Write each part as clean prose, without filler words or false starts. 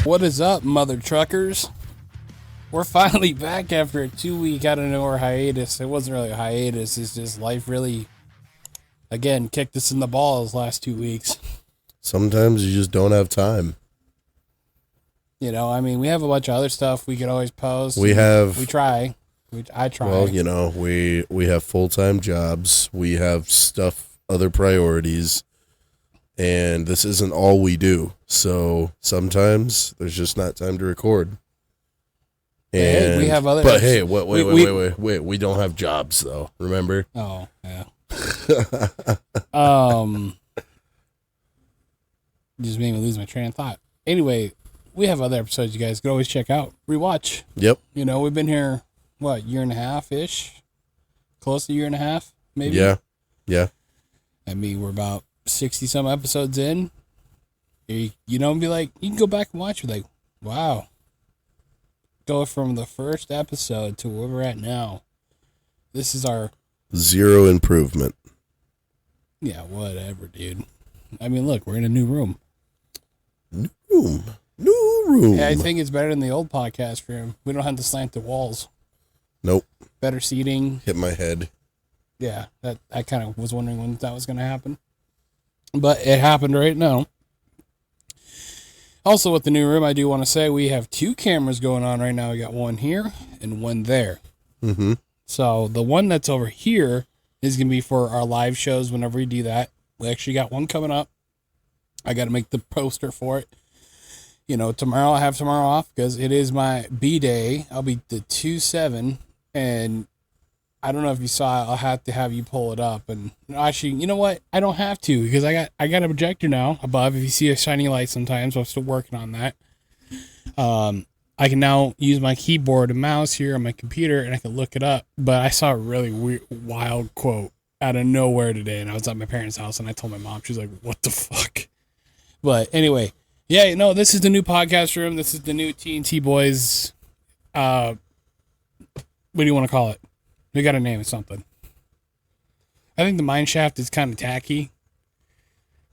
What is up, mother truckers? We're finally back after a 2-week out of nowhere hiatus. It wasn't really a hiatus, it's just life really, again, kicked us in the balls last 2 weeks. Sometimes you just don't have time. You know, I mean, we have a bunch of other stuff we could always post. We try. I try. Well, you know, we have full-time jobs. We have stuff, other priorities. And this isn't all we do. So sometimes there's just not time to record. And, hey, we have other... But hey, wait. We don't have jobs, though. Remember? Oh, yeah. Just made me lose my train of thought. Anyway, we have other episodes you guys can always check out. Rewatch. Yep. You know, we've been here, what, year and a half-ish? Close to a year and a half, maybe? Yeah. I mean, we're about 60-some episodes in. You know, and be like, you can go back and watch. You're like, wow. Go from the first episode to where we're at now. This is our... Zero improvement. Yeah, whatever, dude. I mean, look, we're in a new room. New room. Yeah, I think it's better than the old podcast room. We don't have to slant the walls. Nope. Better seating. Hit my head. Yeah, that I kind of was wondering when that was going to happen. But it happened right now. Also, with the new room, I do want to say we have 2 cameras going on right now. We got one here and one there. Mm-hmm. So the one that's over here is going to be for our live shows whenever we do that. We actually got one coming up. I got to make the poster for it. You know, tomorrow I have tomorrow off because it is my B-day. I'll be the 2/7, and I don't know if you saw it. I'll have to have you pull it up. And actually, you know what? I don't have to because I got a projector now above. If you see a shiny light sometimes, I'm still working on that. I can now use my keyboard and mouse here on my computer, and I can look it up. But I saw a really wild quote out of nowhere today, and I was at my parents' house, and I told my mom. She's like, what the fuck? But anyway, yeah, no, this is the new podcast room. This is the new TNT Boys. What do you want to call it? We got to name it something. I think the mine shaft is kind of tacky.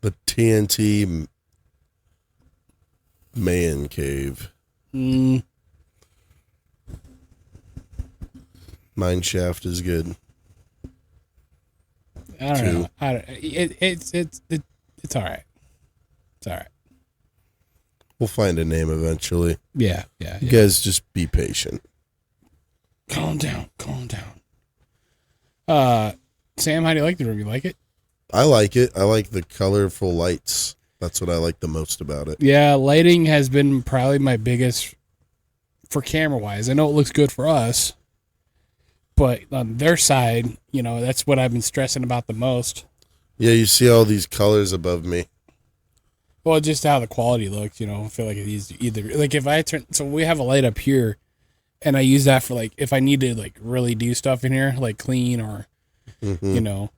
The TNT Man Cave. Mine shaft is good. I don't know. It's all right. It's all right. We'll find a name eventually. Yeah. You guys just be patient. Calm down. Sam, how do you like the room? You like it? I like it. I like the colorful lights. That's what I like the most about it. Yeah, lighting has been probably my biggest for camera-wise. I know it looks good for us, but on their side, you know, that's what I've been stressing about the most. Yeah, you see all these colors above me. Well, just how the quality looks, you know, I feel like it's either, like if I turn, so we have a light up here, and I use that for like, if I need to like really do stuff in here, like clean or, you know,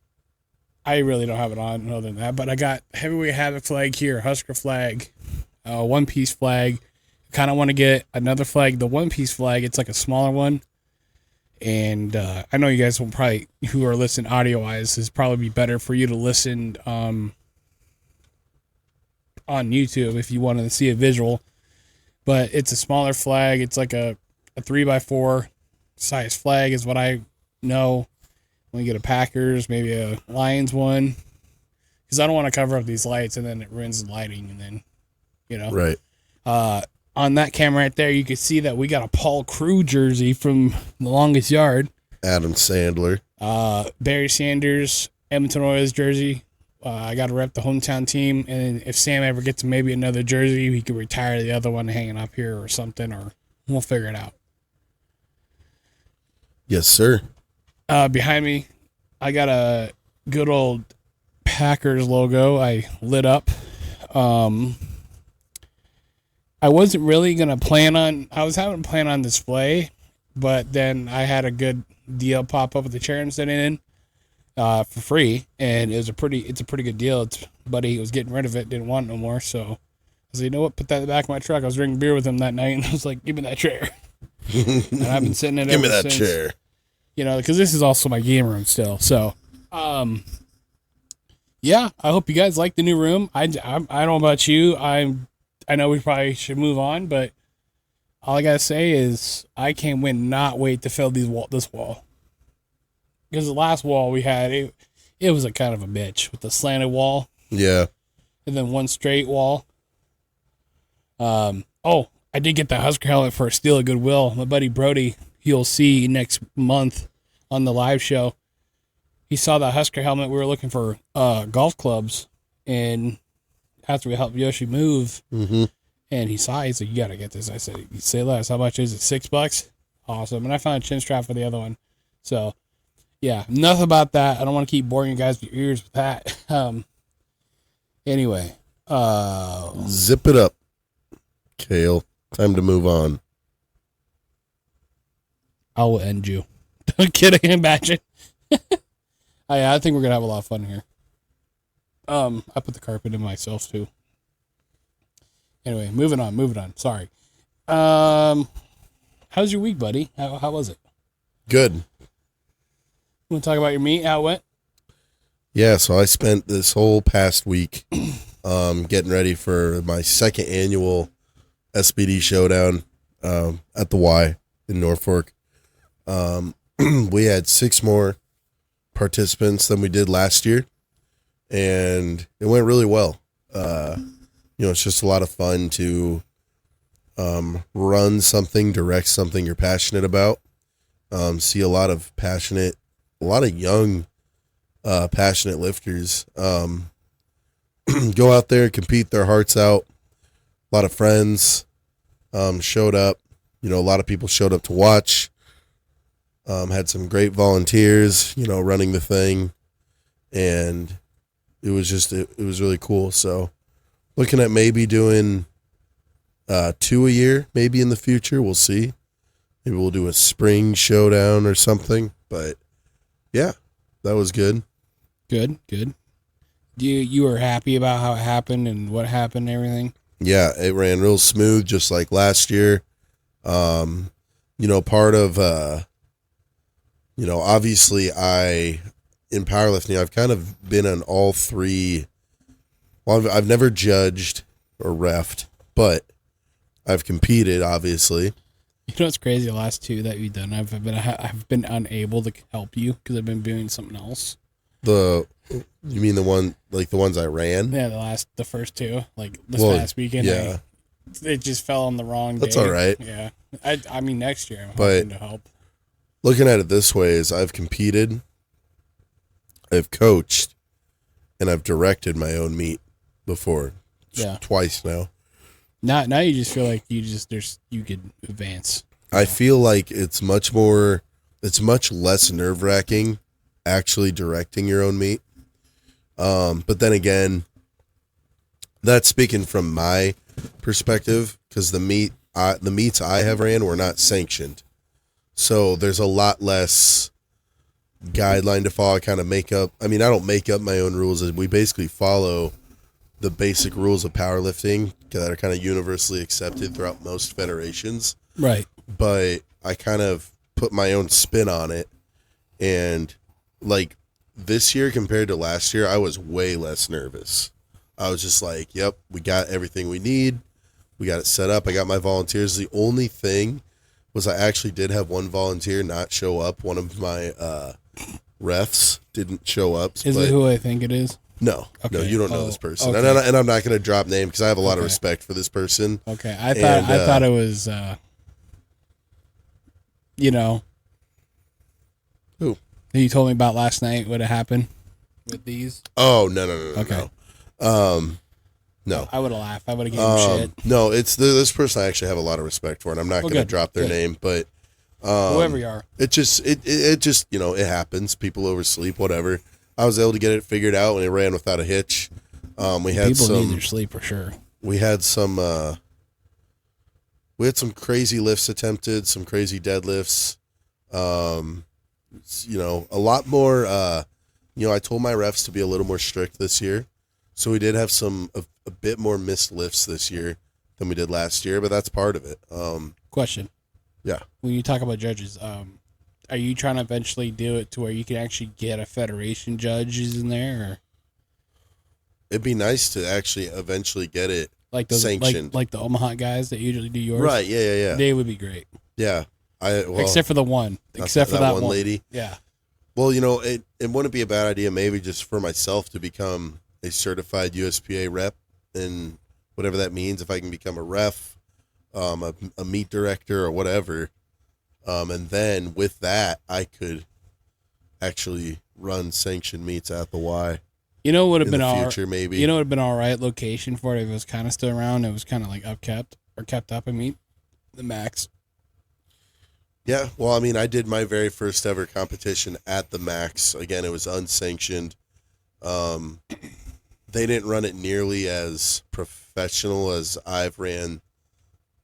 I really don't have it on other than that, but I got Heavyweight Havoc flag here, Husker flag, One Piece flag. Kind of want to get another flag, the One Piece flag. It's like a smaller one. And I know you guys will probably, who are listening audio-wise, is probably be better for you to listen on YouTube if you wanted to see a visual. But it's a smaller flag. It's like a 3x4 size flag is what I know. We get a Packers, maybe a Lions one. Because I don't want to cover up these lights and then it ruins the lighting and then, you know. Right. On that camera right there, you can see that we got a Paul Crew jersey from The Longest Yard. Adam Sandler. Barry Sanders, Edmonton Oilers jersey. I got to rep the hometown team. And if Sam ever gets maybe another jersey, he could retire the other one hanging up here or something, or we'll figure it out. Yes, sir. Behind me, I got a good old Packers logo I lit up. I wasn't really going to I was having a plan on display, but then I had a good deal pop up with the chair I'm sitting in for free, and it's a pretty good deal. Buddy was getting rid of it, didn't want it no more, so I was like, you know what, put that in the back of my truck. I was drinking beer with him that night, and I was like, give me that chair. And I've been sitting in it Give me ever that since. chair. You know, because this is also my game room still, so yeah, I hope you guys like the new room. I don't know about you. I know we probably should move on, but all I gotta say is I can't not wait to fill this wall. Because the last wall we had, it was a kind of a bitch with the slanted wall. Yeah. And then one straight wall. I did get the Husker helmet for a steal of goodwill. My buddy Brody, you'll see next month on the live show. He saw the Husker helmet. We were looking for golf clubs, and after we helped Yoshi move, and he saw it, he said, "You gotta get this." I said, "You say less. How much is it? $6? Awesome." And I found a chin strap for the other one. So, yeah, enough about that. I don't want to keep boring you guys with your ears with that. Anyway, zip it up, Kale. Time to move on. I will end you. Kidding, imagine. I think we're gonna have a lot of fun here. I put the carpet in myself too. Anyway, moving on. Sorry. How's your week, buddy? How was it? Good. You want to talk about your meet? How it went? Yeah, so I spent this whole past week getting ready for my second annual SBD showdown at the Y in Norfolk. We had 6 more participants than we did last year, and it went really well. It's just a lot of fun to run something, direct something you're passionate about. See a lot of young, passionate lifters go out there, compete their hearts out. A lot of friends showed up. A lot of people showed up to watch. Had some great volunteers, running the thing. And it was really cool. So looking at maybe doing 2 a year, maybe in the future. We'll see. Maybe we'll do a spring showdown or something. But yeah, that was good. Good. You were happy about how it happened and what happened and everything? Yeah, it ran real smooth, just like last year. Part of, obviously in powerlifting, I've kind of been on all 3. Well, I've never judged or reffed, but I've competed, obviously. You know what's crazy? The last 2 that you've done, I've been unable to help you because I've been doing something else. You mean the ones I ran? Yeah, the first 2, like past weekend. Yeah, it just fell on the wrong day. That's all right. Yeah, I mean next year I'm hoping to help. Looking at it this way is I've competed, I've coached, and I've directed my own meet before. Yeah, twice now. Now you just feel like you could advance. I feel like it's much less nerve-wracking actually directing your own meet. But then again, that's speaking from my perspective, because the meets I have ran were not sanctioned. So there's a lot less guideline to follow. I kind of I don't make up my own rules. We basically follow the basic rules of powerlifting that are kind of universally accepted throughout most federations. Right. But I kind of put my own spin on it. And like this year compared to last year, I was way less nervous. I was just like, yep, we got everything we need. We got it set up. I got my volunteers. The only thing was I actually did have one volunteer not show up. One of my refs didn't show up. Is it who I think it is? No, okay. No, you don't know this person. Okay. And I'm not going to drop name because I have a lot of respect for this person. Okay, I thought it was, Who? You told me about last night what had happened with these. Oh, no. Okay. No. I would have laughed. I would have given him shit. No, it's this person I actually have a lot of respect for, and I'm not going to drop their name, but whoever you are. It just it happens. People oversleep, whatever. I was able to get it figured out, and it ran without a hitch. We had people need their sleep for sure. We had some crazy lifts attempted, some crazy deadlifts. A lot more. I told my refs to be a little more strict this year, so we did have a bit more missed lifts this year than we did last year, but that's part of it. Question. Yeah. When you talk about judges, are you trying to eventually do it to where you can actually get a federation judges in there? Or? It'd be nice to actually eventually get it like those sanctioned. like the Omaha guys that usually do yours. Right? Yeah. They would be great. Yeah. Except for the one. Except for that one lady. Yeah. Well, it wouldn't be a bad idea maybe just for myself to become a certified USPA rep, and whatever that means, if I can become a ref, a meet director or whatever. And then with that, I could actually run sanctioned meets at the Y. You know what would have been future, maybe. You know what would have been all right location for it if it was kind of still around. It was kind of like kept up. I mean, the Max. Yeah, well, I mean, I did my very first ever competition at the Max. Again, it was unsanctioned. They didn't run it nearly as professional as I've ran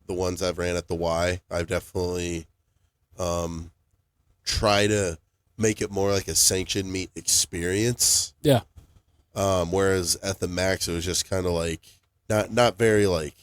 the ones I've ran at the Y. I've definitely tried to make it more like a sanctioned meet experience. Yeah. Whereas at the Max, it was just kind of like not very like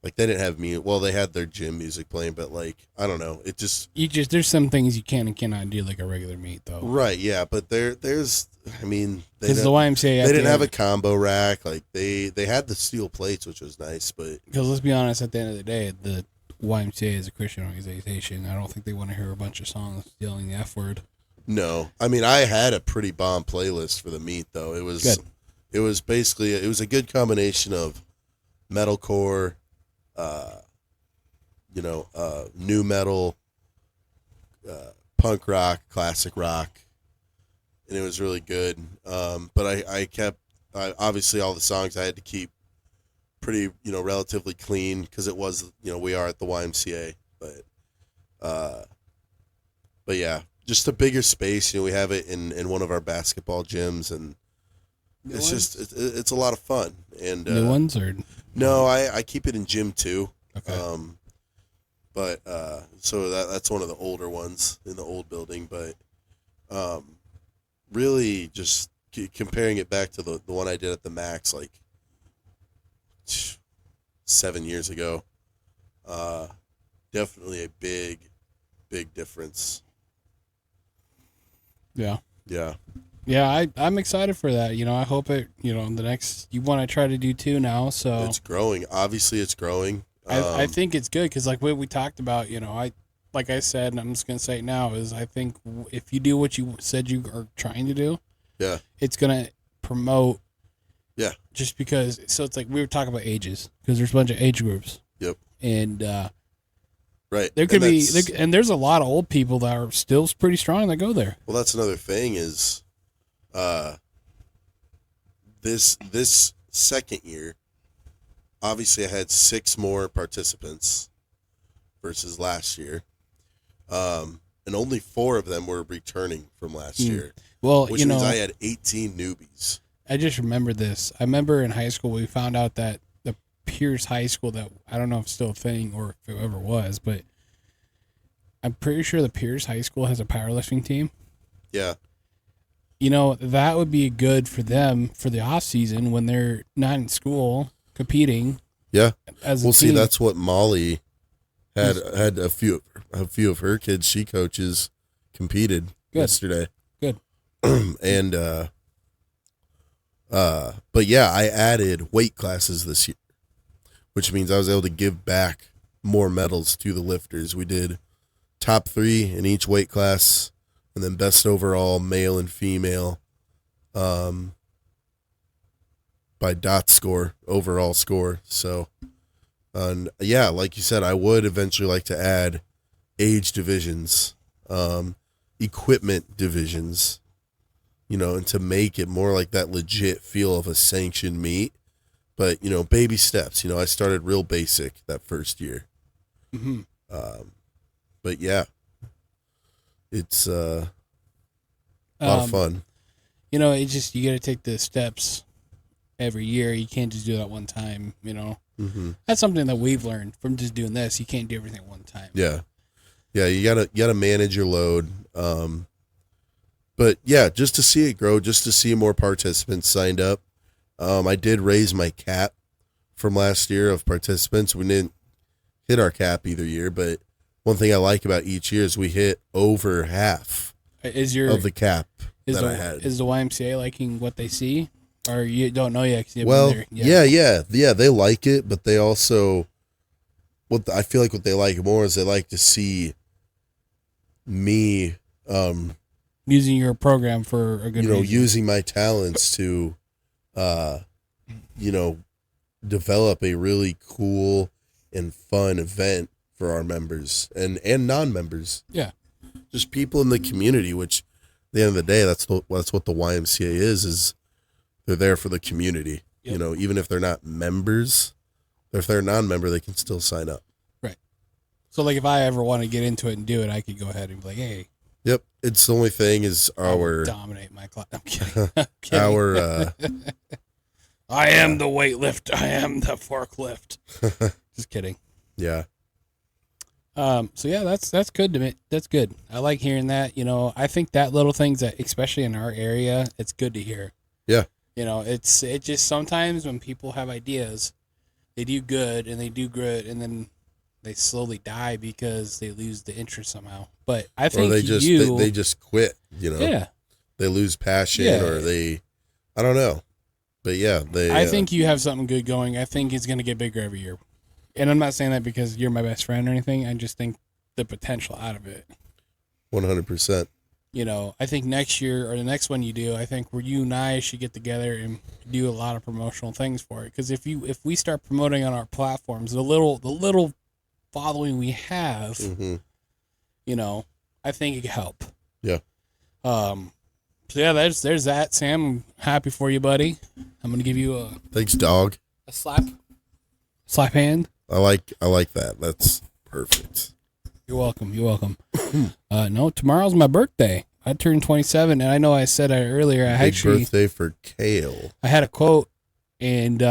they didn't have music. Well, they had their gym music playing, but like I don't know. It just there's some things you can and cannot do like a regular meet though. Right. Yeah, but there's I mean because the YMCA they didn't have a combo rack. Like they had the steel plates, which was nice, but because let's be honest, at the end of the day, the YMCA is a Christian organization. I don't think they want to hear a bunch of songs stealing the F word. No, I mean I had a pretty bomb playlist for the meet though. It was good. It was basically a good combination of metalcore, new metal, punk rock, classic rock, and it was really good. But I kept obviously all the songs I had to keep pretty relatively clean because it was we are at the YMCA, but yeah, just a bigger space. We have it in one of our basketball gyms, and it's a lot of fun. And new ones or no, I keep it in gym 2. Okay. But so that's one of the older ones in the old building. But really, just comparing it back to the one I did at the Max like 7 years ago, definitely a big difference. Yeah. Yeah. Yeah, I'm excited for that. I hope it. The next you want to try to do 2 now, so it's growing. Obviously, it's growing. I think it's good because like what we talked about, like I said, and I'm just gonna say it now is I think if you do what you said you are trying to do, yeah, it's gonna promote. Yeah. Just because, so it's like we were talking about ages because there's a bunch of age groups. Yep. And right, there could be, and there's a lot of old people that are still pretty strong that go there. Well, that's another thing is, this second year, obviously I had 6 more participants versus last year, and only 4 of them were returning from last year. Well, which means I had 18 newbies. I just remember this. I remember in high school we found out that the Pierce High School, that I don't know if it's still a thing or if it ever was, but I'm pretty sure the Pierce High School has a powerlifting team. Yeah. That would be good for them for the off season when they're not in school competing. Yeah. As we'll see. That's what Molly had a few of her kids she coaches competed yesterday. Good. And but yeah, I added weight classes this year, which means I was able to give back more medals to the lifters. We did top 3 in each weight class, and then best overall male and female by dot score, overall score. So, yeah, like you said, I would eventually like to add age divisions, equipment divisions, and to make it more like that legit feel of a sanctioned meet. But, baby steps. I started real basic that first year. Mm-hmm. But, yeah, it's a lot of fun. It's just you got to take the steps every year. You can't just do that one time, Mm-hmm. That's something that we've learned from just doing this. You can't do everything at one time. Yeah. Yeah, you gotta manage your load. But yeah, just to see it grow, just to see more participants signed up. I did raise my cap from last year of participants. We didn't hit our cap either year, but one thing I like about each year is we hit over half of the cap that I had. Is the YMCA liking what they see? Or you don't know yet? 'Cause you haven't Well, been there yet? yeah, they like it, but they also I feel like what they like more is they like to see me, Using your program for a good reason. using my talents to, develop a really cool and fun event for our members and non-members. Yeah. Just people in the community, which at the end of the day, that's what the YMCA is they're there for the community. Yep. Even if they're not members, if they're a non-member, they can still sign up. Right. So like if I ever want to get into it and do it, I could go ahead and be like, hey. Yep. It's the only thing is our dominate my class. I'm kidding. I'm kidding. our I am the weightlift. I am the forklift. Just kidding. Yeah. So yeah, that's good to me. That's good. I like hearing that. I think that little things that, especially in our area, it's good to hear. Yeah. It just sometimes when people have ideas, they do good and they do good, and then they slowly die because they lose the interest somehow. But I think they just quit. Yeah. They lose passion, or I don't know. But yeah, I think you have something good going. I think it's going to get bigger every year. And I'm not saying that because you're my best friend or anything. I just think the potential out of it. 100%. I think next year or the next one you do, I think where you and I should get together and do a lot of promotional things for it. Because if we start promoting on our platforms, the little following we have, I think it could help. Yeah. So yeah, there's that, Sam. I'm happy for you, buddy. I'm gonna give you thanks, dog. A slap hand. I like that. That's perfect. You're welcome. No, tomorrow's my birthday. I turned 27, and I know I said it earlier. Birthday for Kale. I had a quote, and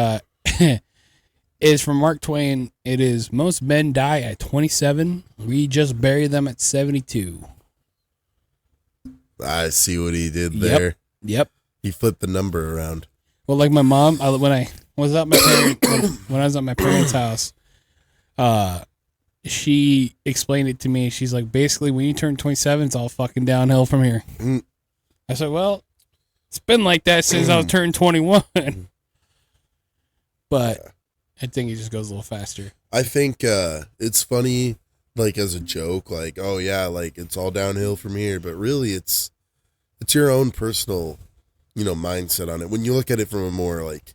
it's from Mark Twain. It is, most men die at 27. We just bury them at 72. I see what he did there. Yep. He flipped the number around. Well, like my mom, when I was at my when I was at my parents' house, she explained it to me. She's like, basically, when you turn 27, it's all fucking downhill from here. I said, well, it's been like that since I was turned 21. But I think it just goes a little faster. I think it's funny, like as a joke, like, oh yeah, like it's all downhill from here. But really, it's your own personal, mindset on it. When you look at it from a more like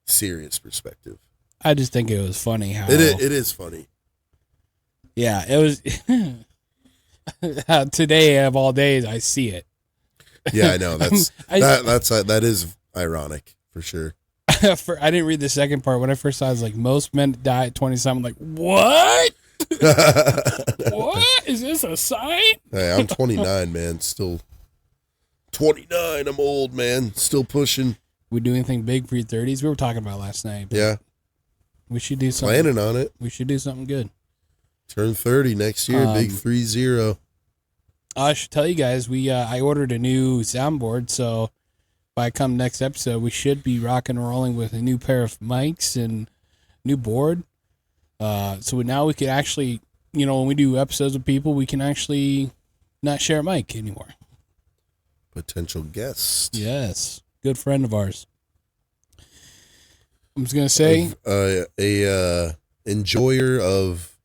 serious perspective, I just think it was funny how it is funny. Yeah, it was. Today of all days, I see it. Yeah, I know. That is ironic for sure. I didn't read the second part. When I first saw it, I was like, most men die at 27. I'm like, what? What? Is this a sign? Hey, I'm 29, man. Still 29. I'm old, man. Still pushing. We do anything big for your 30s? We were talking about last night. Yeah. We should do something. Planning on it. We should do something good. Turn 30 next year. Big 30. I should tell you guys, I ordered a new soundboard, so by come next episode, we should be rocking and rolling with a new pair of mics and new board. So now we can actually, when we do episodes with people, we can actually not share a mic anymore. Potential guest. Yes. Good friend of ours. I was going to say. A enjoyer of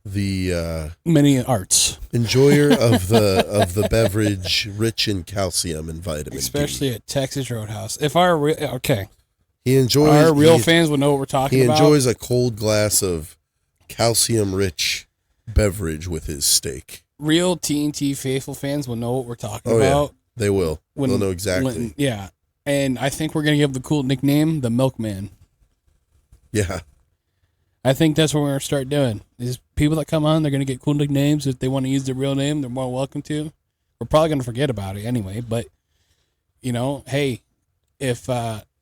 the many arts. Enjoyer of the beverage rich in calcium and vitamin especially D. At Texas Roadhouse. If our he enjoys our real fans would know what we're talking about. He enjoys a cold glass of calcium rich beverage with his steak. Real TNT faithful fans will know what we're talking about. Yeah, they will. They'll know exactly. Yeah. And I think we're gonna give the cool nickname the Milkman. Yeah. I think that's what we're going to start doing. Is people that come on, they're going to get cool nicknames. If they want to use their real name, they're more welcome to. We're probably going to forget about it anyway. But, hey, if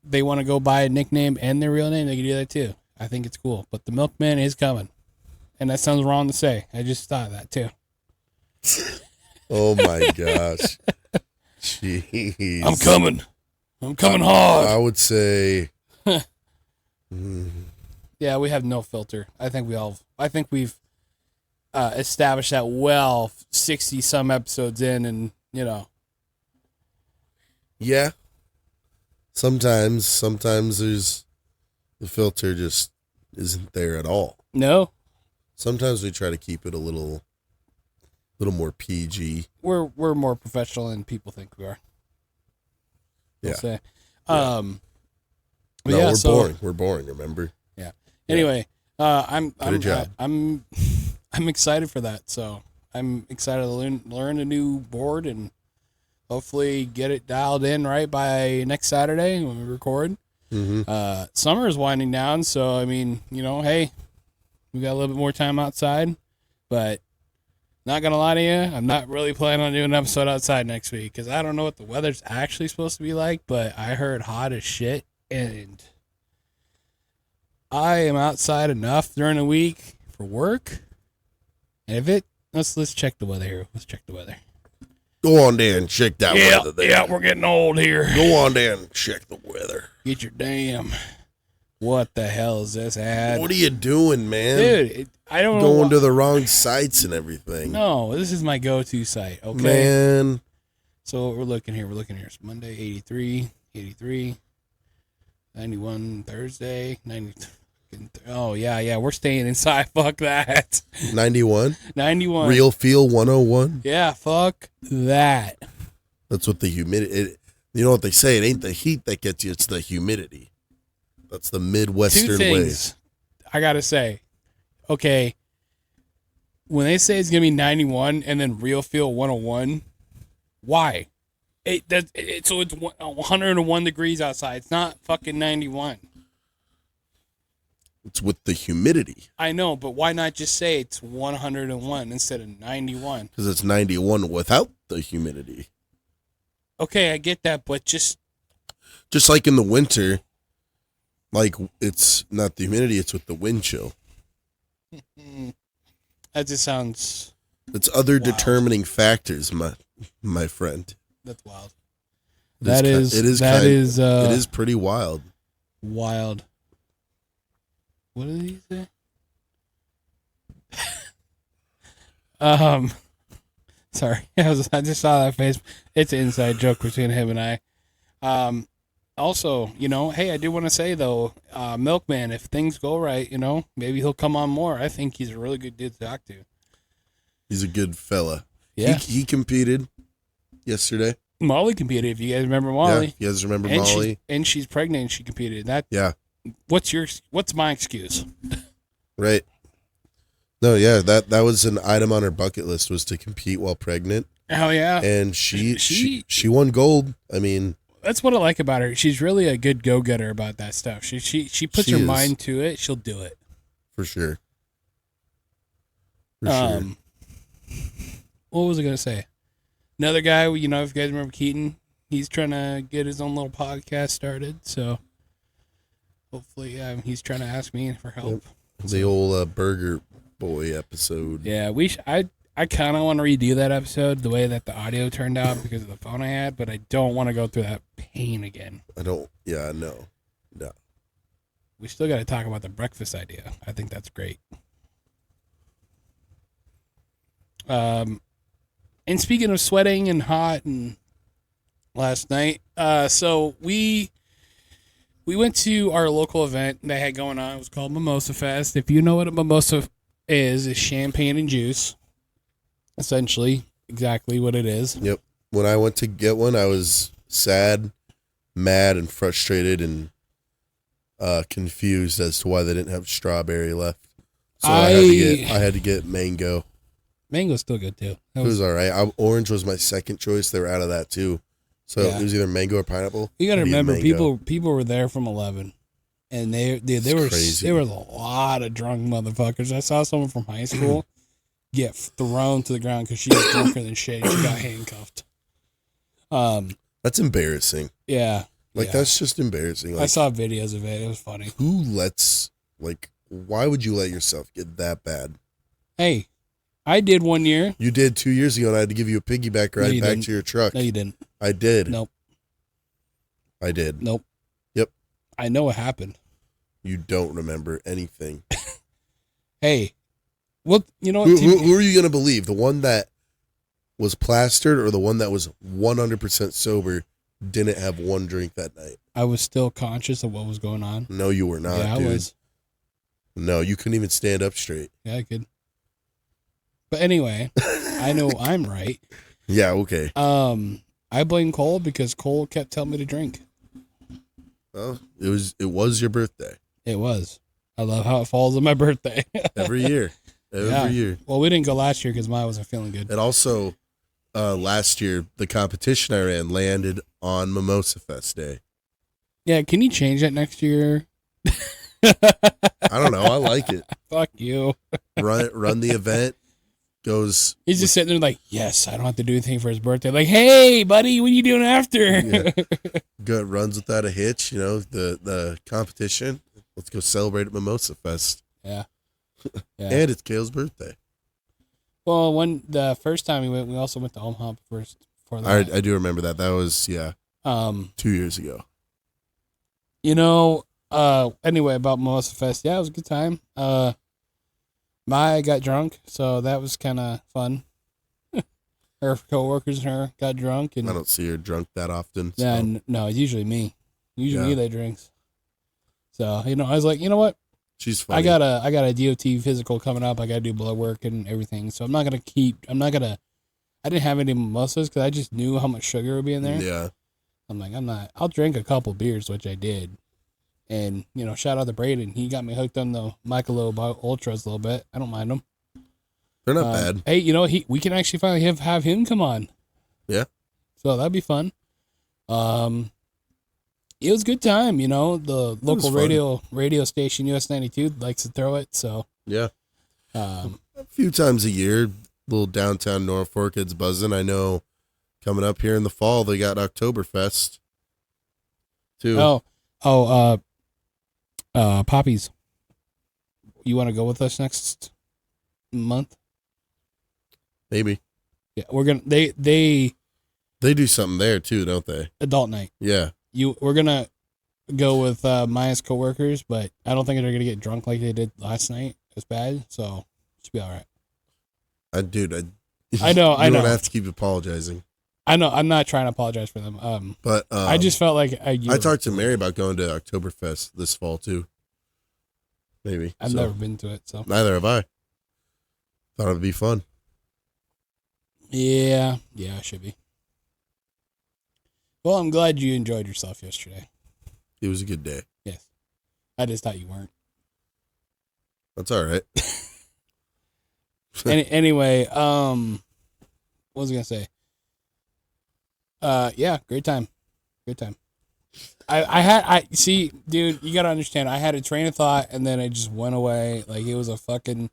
they want to go buy a nickname and their real name, they can do that too. I think it's cool. But the Milkman is coming. And that sounds wrong to say. I just thought of that too. Oh, my gosh. Jeez. I'm coming hard. I would say... Yeah, we have no filter. I think we've established that well 60 some episodes in, and Yeah. Sometimes there's the filter just isn't there at all. No. Sometimes we try to keep it a little more PG. We're more professional than people think we are. Yeah. Say. Yeah. But no, yeah, boring. We're boring, remember? Yeah. Anyway, I'm job. I'm excited for that. So I'm excited to learn a new board and hopefully get it dialed in right by next Saturday when we record. Mm-hmm. Summer is winding down, so I mean, hey, we got a little bit more time outside, but not gonna lie to you, I'm not really planning on doing an episode outside next week because I don't know what the weather's actually supposed to be like, but I heard hot as shit, and I am outside enough during the week for work. And if let's check the weather here. Let's check the weather. Go on there and check that weather there. Yeah, we're getting old here. Go on there and check the weather. Get your damn. What the hell is this ad? What are you doing, man? Dude, I don't know. Going to the wrong sites and everything. No, this is my go-to site, okay? Man. So we're looking here. It's Monday, 83, 91, Thursday, 90. Oh, yeah, we're staying inside. Fuck that. 91? 91. Real Feel 101? Yeah, fuck that. That's what the humidity... You know what they say? It ain't the heat that gets you, it's the humidity. That's the Midwestern Two things I gotta say. Okay, when they say it's gonna be 91 and then Real Feel 101, why? So it's 101 degrees outside. It's not fucking 91. It's with the humidity. I know, but why not just say it's 101 instead of 91? Because it's 91 without the humidity. Okay, I get that, but just like in the winter, like it's not the humidity, it's with the wind chill. That just sounds... It's other wild. Determining factors, my friend. That's wild. It is pretty wild. Wild. What did he say? Sorry, I just saw that face. It's an inside joke between him and I. Also, hey, I do want to say though, Milkman, if things go right, maybe he'll come on more. I think he's a really good dude to talk to. He's a good fella. Yeah, he competed yesterday. Molly competed. If you guys remember Molly, yeah, you guys remember Molly, and she's pregnant. And she competed. Yeah. What's my excuse? Right. No, yeah, that was an item on her bucket list, was to compete while pregnant. Hell yeah. And she won gold. I mean, that's what I like about her. She's really a good go-getter about that stuff. She puts her mind to it. She'll do it. For sure. Sure. What was I going to say? Another guy, if you guys remember Keaton, he's trying to get his own little podcast started. So hopefully he's trying to ask me for help. The old Burger Boy episode. Yeah, I kind of want to redo that episode the way that the audio turned out because of the phone I had, but I don't want to go through that pain again. No. We still got to talk about the breakfast idea. I think that's great. And speaking of sweating and hot and last night, so we went to our local event they had going on. It was called Mimosa Fest. If you know what a mimosa is, it's champagne and juice. Essentially, exactly what it is. Yep. When I went to get one, I was sad, mad, and frustrated and confused as to why they didn't have strawberry left. So I had to get mango. Mango's still good too. It was all right. Orange was my second choice. They were out of that too. So It was either mango or pineapple. You got to remember, people were there from 11, and there were a lot of drunk motherfuckers. I saw someone from high school get thrown to the ground because she was drunker than shit. She got handcuffed. That's embarrassing. Yeah, that's just embarrassing. I saw videos of it. It was funny. Why would you let yourself get that bad? Hey, I did 1 year. You did 2 years ago, and I had to give you a piggyback ride back to your truck. No, you didn't. I did. Nope. I did. Nope. Yep. I know what happened. You don't remember anything. Hey, what? You know what? Who are you going to believe? The one that was plastered or the one that was 100% sober didn't have one drink that night. I was still conscious of what was going on. No, you were not, Yeah, dude. I was. No, you couldn't even stand up straight. Yeah, I could. But anyway, I know I'm right. Yeah, okay. I blame Cole because Cole kept telling me to drink. Well, it was your birthday. It was. I love how it falls on my birthday. Every year. Every year. Well, we didn't go last year because mine wasn't feeling good. And also, last year, the competition I ran landed on Mimosa Fest Day. Yeah, can you change that next year? I don't know. I like it. Fuck you. Run the event. Goes. He's just sitting there like, yes, I don't have to do anything for his birthday. Like, hey, buddy, what are you doing after? Yeah. Good runs without a hitch. The competition. Let's go celebrate at Mimosa Fest. Yeah. And it's Kale's birthday. Well, the first time we went, we also went to Omaha first. For that. I do remember that. That was 2 years ago. Anyway, about Mimosa Fest, yeah, it was a good time. Maya got drunk, so that was kind of fun. Her coworkers and her got drunk, and I don't see her drunk that often. So. Yeah, no, it's usually me. Usually me that drinks. So I was like, you know what? She's funny. I got a DOT physical coming up. I got to do blood work and everything. So I didn't have any mimosas because I just knew how much sugar would be in there. Yeah. I'm like, I'll drink a couple beers, which I did. And, shout out to Braden. He got me hooked on the Michelob Ultras a little bit. I don't mind them. They're not bad. Hey, we can actually finally have him come on. Yeah. So that'd be fun. It was a good time, the local radio station, US 92, likes to throw it. So, yeah. A few times a year, little downtown Norfolk, it's buzzing. I know coming up here in the fall, they got Oktoberfest too. Poppies. You want to go with us next month? Maybe. Yeah, we're gonna. They do something there too, don't they? Adult night. Yeah. We're gonna go with Maya's coworkers, but I don't think they're gonna get drunk like they did last night. It's bad, so it should be all right. I know. You don't have to keep apologizing. I know. I'm not trying to apologize for them. But I just felt like I talked to Mary about going to Oktoberfest this fall too. Maybe. I've never been to it, so neither have I. Thought it'd be fun. Yeah, it should be. Well, I'm glad you enjoyed yourself yesterday. It was a good day. Yes. I just thought you weren't. That's all right. Anyway, what was I going to say? Yeah, great time. Great time. See, dude, you got to understand, I had a train of thought and then it just went away. Like it was a fucking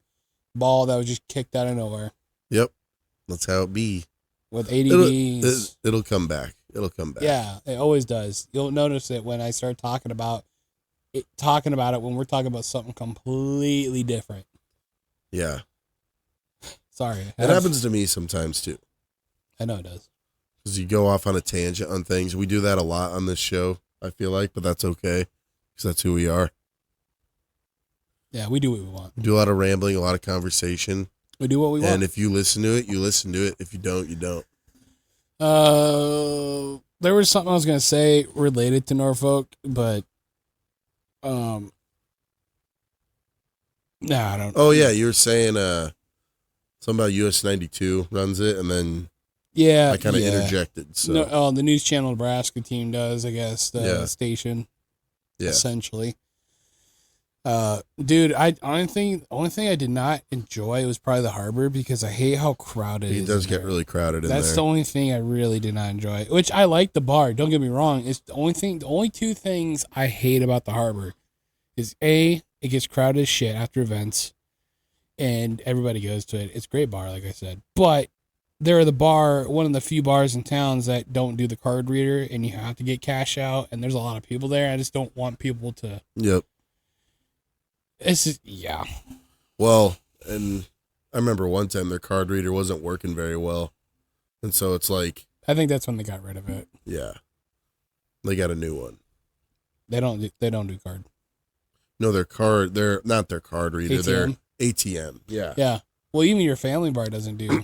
ball that was just kicked out of nowhere. Yep. That's how it be. With ADD. It'll come back. It'll come back. Yeah, it always does. You'll notice it when I start talking about it when we're talking about something completely different. Yeah. Sorry. It happens to me sometimes too. I know it does. Because you go off on a tangent on things. We do that a lot on this show, I feel like, but that's okay. Because that's who we are. Yeah, we do what we want. We do a lot of rambling, a lot of conversation. We do what we want. And if you listen to it, you listen to it. If you don't, you don't. There was something I was going to say related to Norfolk, but nah, I don't. Oh yeah, you were saying something about US 92 runs it, and then I kind of interjected. So the News Channel Nebraska team does, I guess, the station. Yeah, essentially. Dude, only thing I did not enjoy was probably the harbor because I hate how crowded it is. It does get really crowded in there. That's the only thing I really did not enjoy. Which I like the bar. Don't get me wrong. It's the only two things I hate about the harbor is it gets crowded as shit after events, and everybody goes to it. It's a great bar, like I said, but they're one of the few bars in towns that don't do the card reader, and you have to get cash out, and there's a lot of people there. I just don't want people to. Yep. It's just, yeah. Well, and I remember one time their card reader wasn't working very well. And so it's like. I think that's when they got rid of it. Yeah. They got a new one. They don't do card. No, they're not their card reader. ATM? They're ATM. Yeah. Yeah. Well, even your family bar doesn't do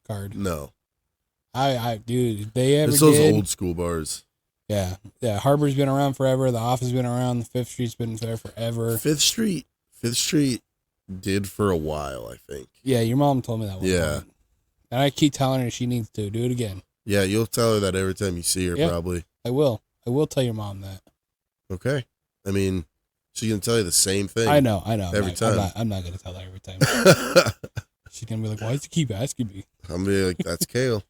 card. No. Dude, if they ever It's those did. old school bars. Yeah. Harbor's been around forever. The Office has been around. The Fifth Street's been there forever. Fifth Street did for a while, I think. Yeah, your mom told me that one. Yeah. Time. And I keep telling her she needs to do it again. Yeah, you'll tell her that every time you see her, probably. I will. I will tell your mom that. Okay. I mean, she's going to tell you the same thing. I know. Every time. I'm not going to tell her every time. She's going to be like, why does he keep asking me? I'm going to be like, that's Kale.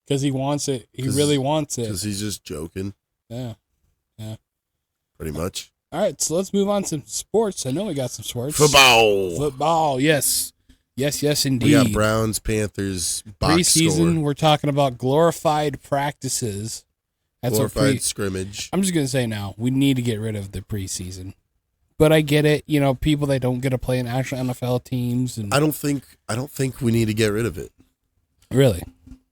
Because he wants it. He really wants it. Because he's just joking. Yeah. Pretty much. All right, so let's move on to sports. I know we got some sports. Football, yes. Yes, indeed. We got Browns, Panthers, box Preseason, score. we're talking about glorified practices. That's glorified scrimmage. I'm just going to say now, we need to get rid of the preseason. But I get it, people that don't get to play in actual NFL teams. And I don't think we need to get rid of it. Really?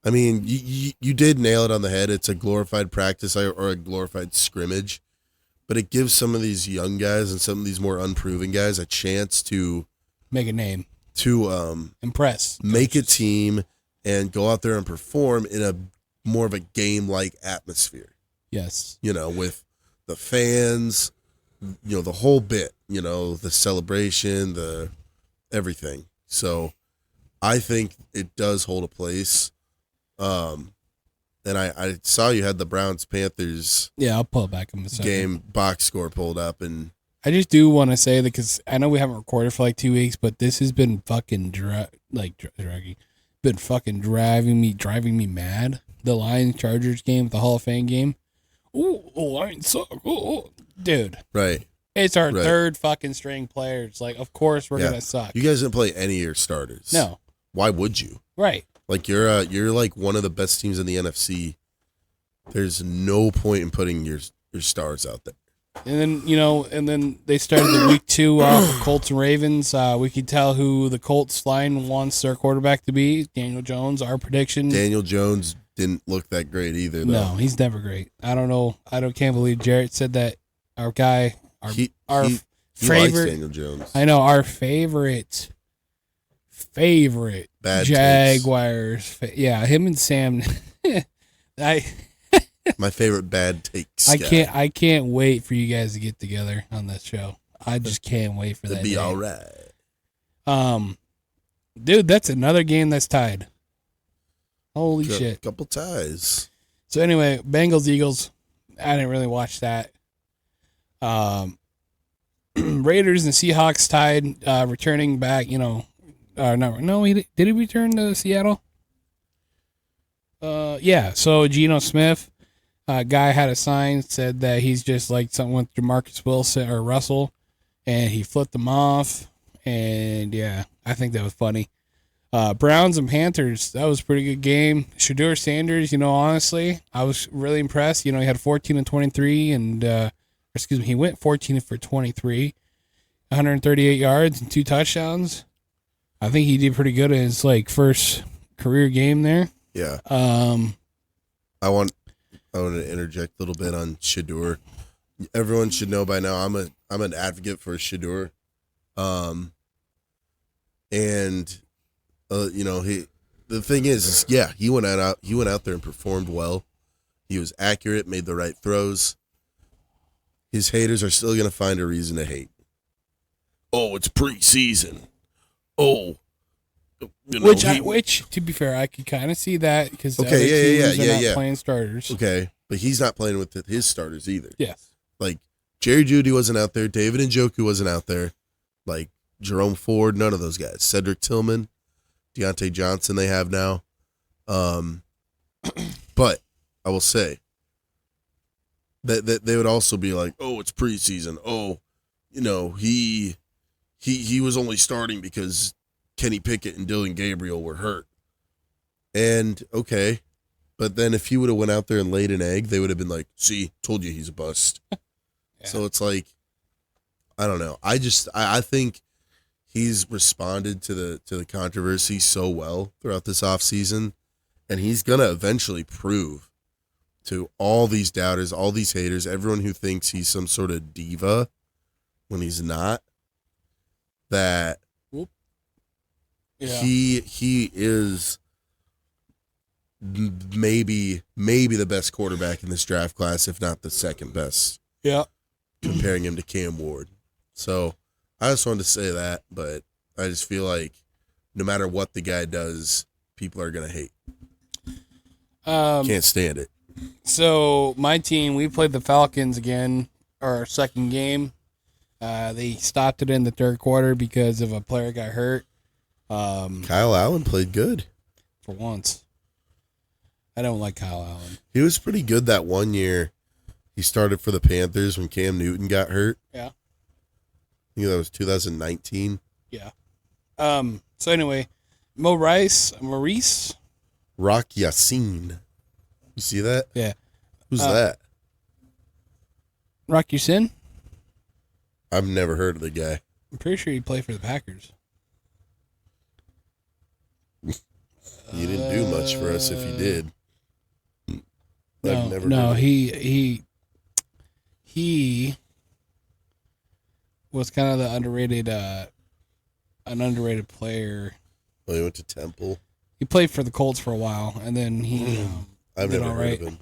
I mean, you did nail it on the head. It's a glorified practice or a glorified scrimmage, but it gives some of these young guys and some of these more unproven guys a chance to make a name, to impress, make a team, and go out there and perform in a more of a game-like atmosphere. Yes. With the fans, the whole bit, the celebration, the everything. So I think it does hold a place. And I saw you had the Browns Panthers. Yeah, I'll pull it back in a second. Game box score pulled up, and I just do want to say that because I know we haven't recorded for like 2 weeks, but this has been fucking driving me mad. The Lions Chargers game, the Hall of Fame game. Oh, Lions suck. Oh, dude. Right. It's our third fucking string players. Like, of course we're gonna suck. You guys didn't play any of your starters. No. Why would you? Right. Like you're like one of the best teams in the NFC. There's no point in putting your stars out there. And then they started the week 2 off Colts and Ravens. We could tell who the Colts line wants their quarterback to be. Daniel Jones, our prediction. Daniel Jones didn't look that great either, though. No, he's never great. I don't know. Can't believe Jarrett said that our guy, he favorite likes Daniel Jones. I know, our favorite bad Jaguars. Him and Sam. My favorite bad takes. I can't wait for you guys to get together on this show. I just can't wait for that. It'd be day. all right. Dude, that's another game that's tied. Holy shit. Couple ties. So anyway, Bengals Eagles. I didn't really watch that. Raiders and Seahawks tied, returning back, did he return to Seattle? Yeah, so Geno Smith, guy had a sign, said that he's just like something with Jamarcus Wilson or Russell, and he flipped them off, and yeah, I think that was funny. Browns and Panthers, that was a pretty good game. Shedeur Sanders, honestly, I was really impressed. He had 14 and 23, and he went 14 for 23, 138 yards and 2 touchdowns. I think he did pretty good in his first career game there. Yeah. I want to interject a little bit on Shedeur. Everyone should know by now I'm an advocate for Shedeur. The thing is he went out there and performed well. He was accurate, made the right throws. His haters are still going to find a reason to hate. Oh, it's preseason. Oh, which to be fair, I could kind of see that because the other teams are not playing starters. Okay, but he's not playing with his starters either. Yes, like Jerry Jeudy wasn't out there. David Njoku wasn't out there. Like Jerome Ford, none of those guys. Cedric Tillman, Deontay Johnson, they have now. But I will say that they would also be like, oh, it's preseason. Oh, he was only starting because Kenny Pickett and Dylan Gabriel were hurt. And okay, but then if he would have went out there and laid an egg, they would have been like, see, told you he's a bust. Yeah. So it's like, I don't know. I think he's responded to the controversy so well throughout this offseason, and he's going to eventually prove to all these doubters, all these haters, everyone who thinks he's some sort of diva when he's not, that he is maybe the best quarterback in this draft class, if not the second best. Yeah. Comparing him to Cam Ward. So I just wanted to say that, but I just feel like no matter what the guy does, people are going to hate. Can't stand it. So my team, we played the Falcons again, our second game. They stopped it in the third quarter because of a player got hurt. Kyle Allen played good. For once. I don't like Kyle Allen. He was pretty good that one year. He started for the Panthers when Cam Newton got hurt. Yeah. I think that was 2019. Yeah. So anyway, Maurice. Rock Yassin. You see that? Yeah. Who's that? Rock Yassin? I've never heard of the guy. I'm pretty sure he played for the Packers. He didn't do much for us if he did. He was kind of the underrated, an underrated player. Well, he went to Temple. He played for the Colts for a while, and then he. I've never heard of him.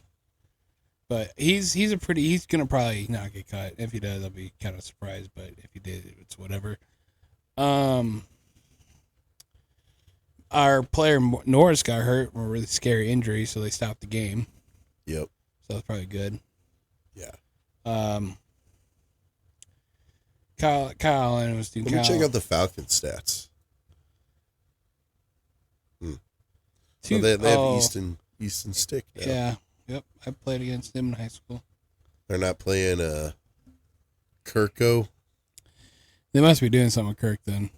But he's gonna probably not get cut. If he does, I'll be kind of surprised. But if he did, it's whatever. Our player Norris got hurt, a really scary injury, so they stopped the game. Yep. So that's probably good. Yeah. Kyle Allen was doing. Let me check out the Falcons stats. So they have Easton Stick now. Yeah. Yep. I played against him in high school. They're not playing Kirko. They must be doing something with Kirk then.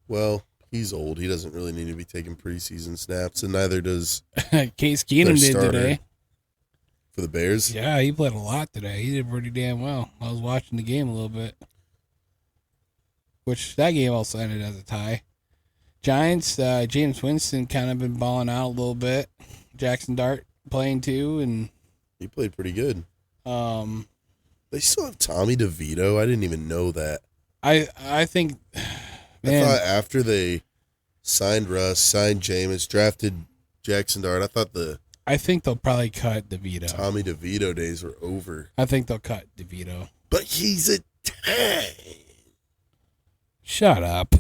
Well, he's old. He doesn't really need to be taking preseason snaps, and neither does Case Keenum did today. For the Bears? Yeah, he played a lot today. He did pretty damn well. I was watching the game a little bit. Which, that game also ended as a tie. Giants, James Winston kind of been balling out a little bit. Jackson Dart playing too, and he played pretty good. They still have Tommy DeVito. I didn't even know that. I think, man, I thought after they signed Russ, signed Jameis, drafted Jackson Dart, I think they'll probably cut DeVito. Tommy DeVito days were over. I think they'll cut DeVito. But he's a tank. Shut up.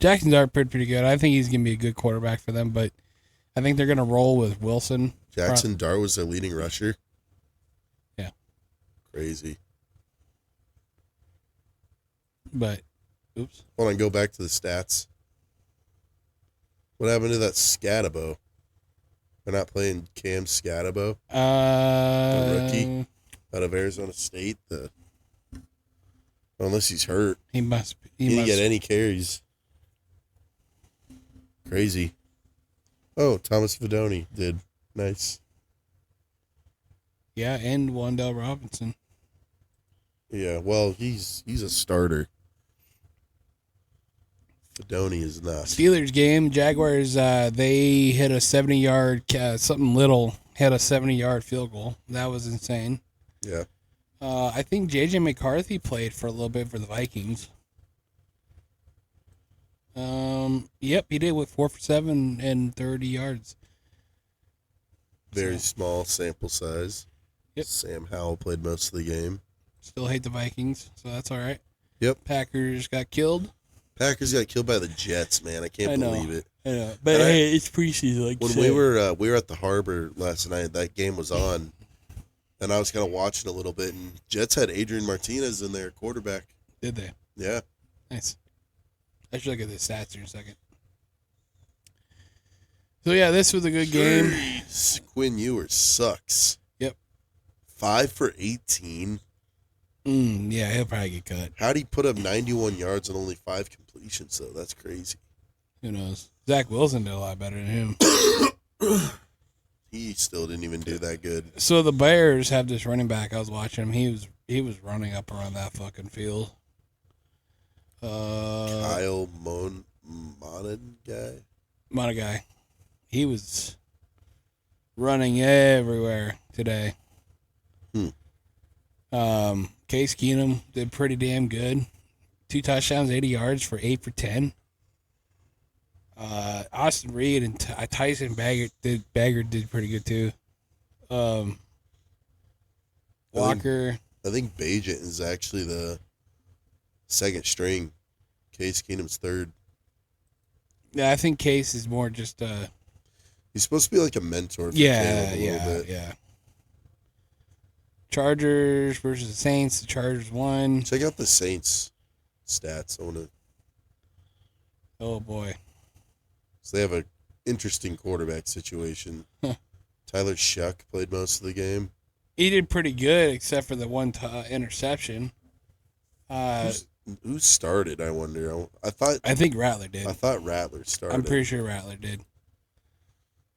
Jackson Dart played pretty good. I think he's going to be a good quarterback for them, but I think they're going to roll with Wilson. Jackson Dart was their leading rusher? Yeah. Crazy. But, oops. Hold on, go back to the stats. What happened to that Scatabo? They're not playing Cam Scatabo? The rookie out of Arizona State? Unless he's hurt. He must be. He didn't get any carries. Crazy. Oh, Thomas Fidone did. Nice. Yeah, and Wan'Dale Robinson. Yeah, well, he's a starter. Fidone is not. Steelers game, Jaguars, they hit a 70-yard, hit a 70-yard field goal. That was insane. Yeah. I think J.J. McCarthy played for a little bit for the Vikings. Yep, he did with 4 for 7 and 30 yards. Very small sample size. Yep. Sam Howell played most of the game. Still hate the Vikings, so that's all right. Yep. Packers got killed. Packers got killed by the Jets, man. I can't believe it. I know. But hey, it's preseason. Like when we were at the Harbor last night, that game was on, and I was kind of watching a little bit, and Jets had Adrian Martinez in there, quarterback. Did they? Yeah. Nice. I should look at the stats here in a second. So, yeah, this was a good game. Quinn Ewers sucks. Yep. 5 for 18. Yeah, he'll probably get cut. How'd he put up 91 yards and only 5 completions, though? That's crazy. Who knows? Zach Wilson did a lot better than him. He still didn't even do that good. So the Bears have this running back. I was watching him. He was running up around that fucking field. Kyle Monaghan. He was running everywhere today. Case Keenum did pretty damn good. 2 touchdowns, 80 yards for 8 for 10. Austin Reed and Tyson Baggert did pretty good too. Walker. I think Bajent is actually the second string. Case Keenum's third. Yeah, I think Case is more just He's supposed to be like a mentor for Caleb a little bit. Yeah. Chargers versus the Saints. The Chargers won. Check out the Saints stats. Oh boy. So they have an interesting quarterback situation. Tyler Shuck played most of the game. He did pretty good, except for the one interception. Who started? I wonder. I think Rattler did. I thought Rattler started. I'm pretty sure Rattler did.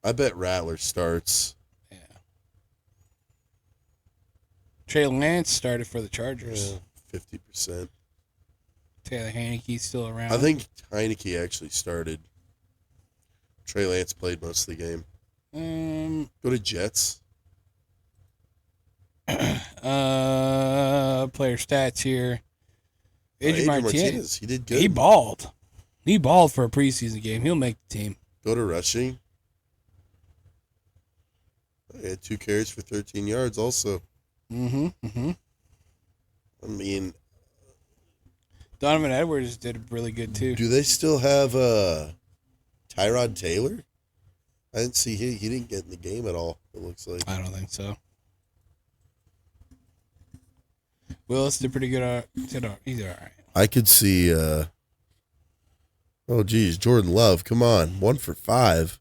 I bet Rattler starts. Yeah. Trey Lance started for the Chargers. 50%. Taylor Heineke's still around. I think Heineke actually started. Trey Lance played most of the game. Go to Jets. Player stats here. Adrian Martinez. He did good. He balled. He balled for a preseason game. He'll make the team. Go to rushing. He had 2 carries for 13 yards also. I mean, Donovan Edwards did really good too. Do they still have Tyrod Taylor? I didn't see he didn't get in the game at all, it looks like. I don't think so. Willis did pretty good. He's all right. I could see Jordan Love, come on. 1 for 5.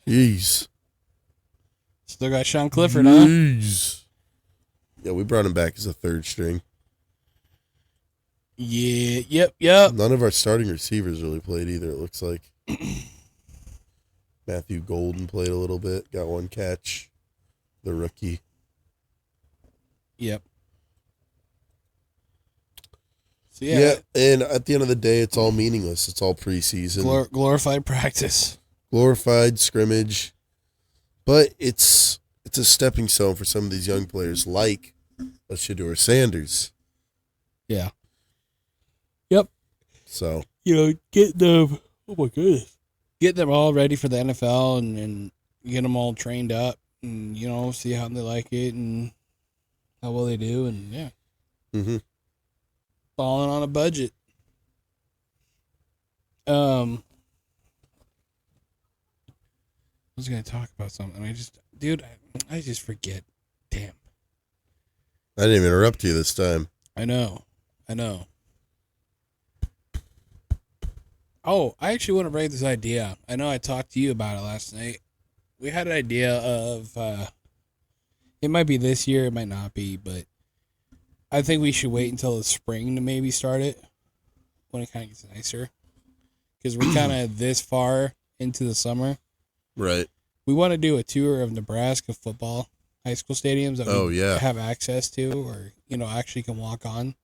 Jeez. Still got Sean Clifford, huh? Yeah, we brought him back as a third string. Yeah, yep. None of our starting receivers really played either, it looks like. Matthew Golden played a little bit, got 1 catch. The rookie. Yep. So, yeah, and at the end of the day, it's all meaningless. It's all preseason. Glorified practice. Glorified scrimmage. But it's a stepping stone for some of these young players like Shedeur Sanders. Yeah. Yep. So. Get them. Oh, my goodness. Get them all ready for the NFL and get them all trained up and, see how they like it and how well they do. And, yeah. Mm-hmm. Falling on a budget. I was going to talk about something. I just forget. Damn. I didn't even interrupt you this time. I know. Oh, I actually want to bring this idea. I know I talked to you about it last night. We had an idea of, it might be this year, it might not be, but I think we should wait until the spring to maybe start it when it kind of gets nicer. Because we're kind of this far into the summer. Right. We want to do a tour of Nebraska football high school stadiums that we have access to or, actually can walk on.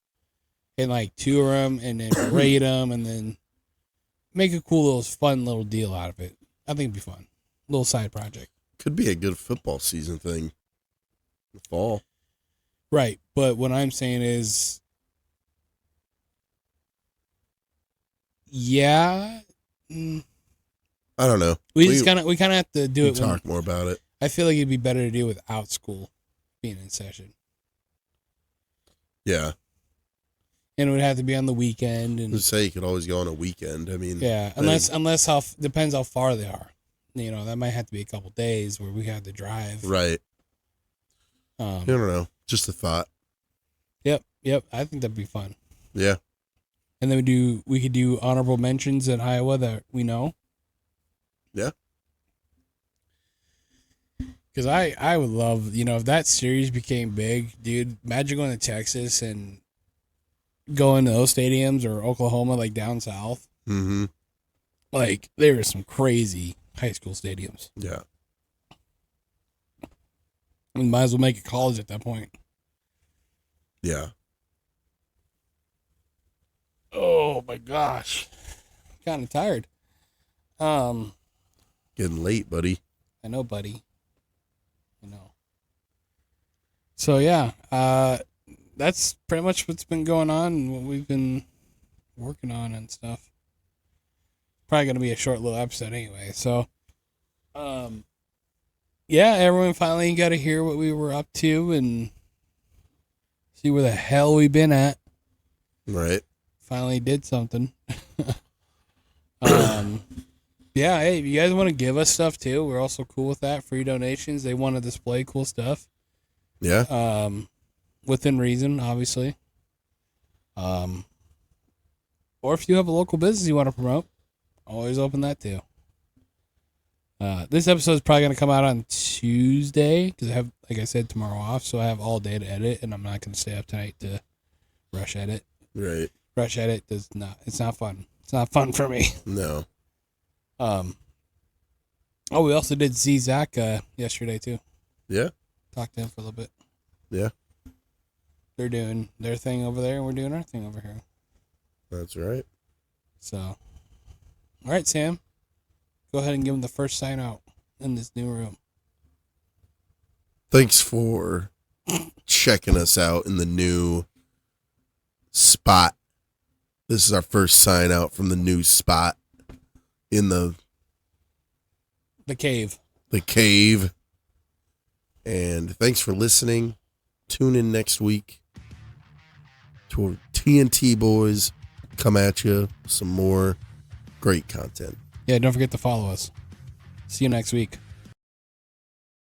And, tour them and then rate them and then make a cool little fun little deal out of it. I think it'd be fun. Little side project. Could be a good football season thing. The fall. Right. But what I'm saying is, yeah. I don't know. We kind of have to do it. Talk more about it. I feel like it'd be better to do it without school being in session. Yeah. And it would have to be on the weekend. And you could always go on a weekend. I mean, yeah, unless depends how far they are. That might have to be a couple days where we have to drive. Right. I don't know. Just a thought. Yep. I think that'd be fun. Yeah. And then we could do honorable mentions in Iowa that we know. Yeah. Because I would love, if that series became big, dude, imagine going to Texas and going to those stadiums or Oklahoma, down south. Mm-hmm. There are some crazy high school stadiums. Yeah. We might as well make it college at that point. Yeah. Oh my gosh. Kind of tired. Getting late, buddy. I know, buddy. I know. So yeah, that's pretty much what's been going on and what we've been working on and stuff. probably going to be a short little episode anyway. So, yeah, everyone finally got to hear what we were up to and see where the hell we've been at. Right. Finally did something. Yeah, hey, if you guys want to give us stuff too, we're also cool with that. Free donations. They want to display cool stuff. Yeah. Within reason, obviously. Or if you have a local business you want to promote, always open that too. This episode is probably going to come out on Tuesday because I have, like I said, tomorrow off, so I have all day to edit, and I'm not going to stay up tonight to rush edit. Right. Rush edit does not. It's not fun. It's not fun for me. No. Oh, we also did see Zach yesterday too. Yeah. Talked to him for a little bit. Yeah. They're doing their thing over there, and we're doing our thing over here. That's right. So, all right, Sam. Go ahead and give him the first sign out in this new room. Thanks for checking us out in the new spot. This is our first sign out from the new spot in the cave. The cave. And thanks for listening. Tune in next week to TNT Boys. Come at you. Some more great content. Yeah, don't forget to follow us. See you next week.